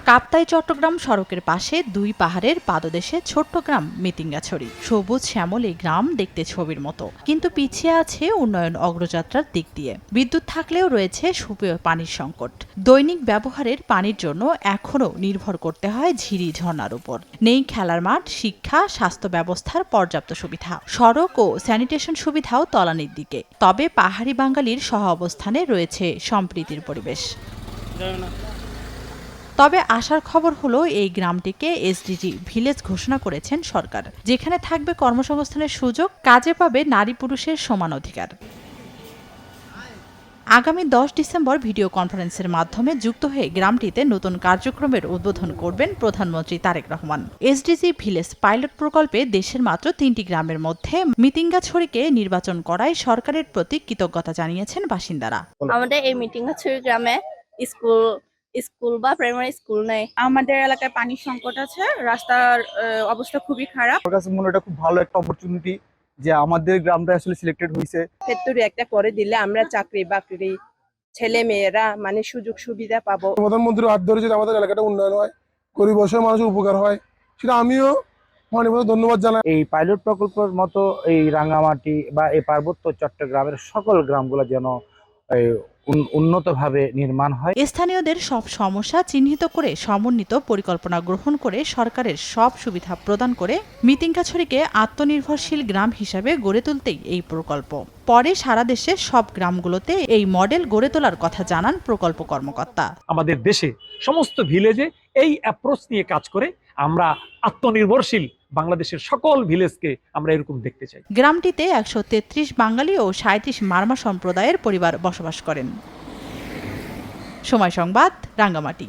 কাপ্তাই চট্টগ্রাম সড়কের পাশে দুই পাহাড়ের পাদদেশে ছোট্ট গ্রাম মিতিঙ্গাছড়ি। সবুজ শ্যামল এই গ্রাম দেখতে ছবির মতো, কিন্তু পিছিয়ে আছে উন্নয়ন অগ্রযাত্রার দিক দিয়ে। বিদ্যুৎ থাকলেও রয়েছে সুপেয় পানির সংকট। দৈনিক ব্যবহারের পানির জন্য এখনও নির্ভর করতে হয় ঝিরি ঝর্ণার উপর। নেই খেলার মাঠ, শিক্ষা, স্বাস্থ্য ব্যবস্থার পর্যাপ্ত সুবিধা। সড়ক ও স্যানিটেশন সুবিধাও তলানির দিকে। তবে পাহাড়ি বাঙালির সহ অবস্থানে রয়েছে সম্প্রীতির পরিবেশ। তবে আশার খবর হলো এই গ্রামটিকে এসডিজি ভিলেজ ঘোষণা করেছেন সরকার, যেখানে থাকবে কর্মসংস্থানের সুযোগ, কাজে পাবে নারী পুরুষের সমান অধিকার। আগামী 10 ডিসেম্বর ভিডিও কনফারেন্সের মাধ্যমে যুক্ত হয়ে গ্রামটিতে নতুন কার্যক্রমের উদ্বোধন করবেন প্রধানমন্ত্রী Tarique Rahman. SDG village pilot প্রকল্পে দেশের মাত্র 3টি গ্রামের মধ্যে মিতিঙ্গাছড়িকে নির্বাচন করায় সরকারের প্রতি কৃতজ্ঞতা জানিয়েছেন বাসিন্দারা। আমাদের এই মিতিঙ্গাছড়ি গ্রামে স্কুল বা প্রাইমারি স্কুল নেই। আমাদের এলাকায় পানির সংকট আছে, রাস্তার অবস্থা খুবই খারাপ। আমার কাছে মনে হয় এটা খুব ভালো একটা অপরচুনিটি যে আমাদের গ্রামটা আসলে সিলেক্টেড হয়েছে। ফ্যাক্টরি একটা করে দিলে আমরা চাকরি বাকরি, ছেলে মেয়েরা মানে সুযোগ সুবিধা পাবো। প্রধানমন্ত্রীর হাত ধরে যদি আমাদের এলাকাটা উন্নয়ন হয়, গরিব অসহায় মানুষের উপকার হয়, সেটা আমিও ধন্যবাদ জানাই। এই পাইলট প্রকল্পের মতো এই রাঙ্গামাটি বা এই পার্বত্য চট্টগ্রামের সকল গ্রামগুলো যেন উন্নতভাবে নির্মাণ হয়। স্থানীয়দের সব সমস্যা চিহ্নিত করে সমন্বিত পরিকল্পনা গ্রহণ করে সরকারের সব সুবিধা প্রদান করে মিতিঙ্গাছড়িকে আত্মনির্ভরশীল গ্রাম হিসাবে গড়ে তুলতেই এই প্রকল্প। পরে সারা দেশে সব গ্রামগুলোতে এই মডেল গড়ে তোলার কথা জানান প্রকল্প কর্মকর্তা। আমাদের দেশে সমস্ত ভিলেজে এই অ্যাপ্রোচ নিয়ে কাজ করে আমরা আত্মনির্ভরশীল বাংলাদেশের সকল ভিলেজকে আমরা এরকম দেখতে চাই। গ্রামটিতে 133 বাঙালি ও 37 মারমা সম্প্রদায়ের পরিবার বসবাস করেন। সময় সংবাদ, রাঙ্গামাটি।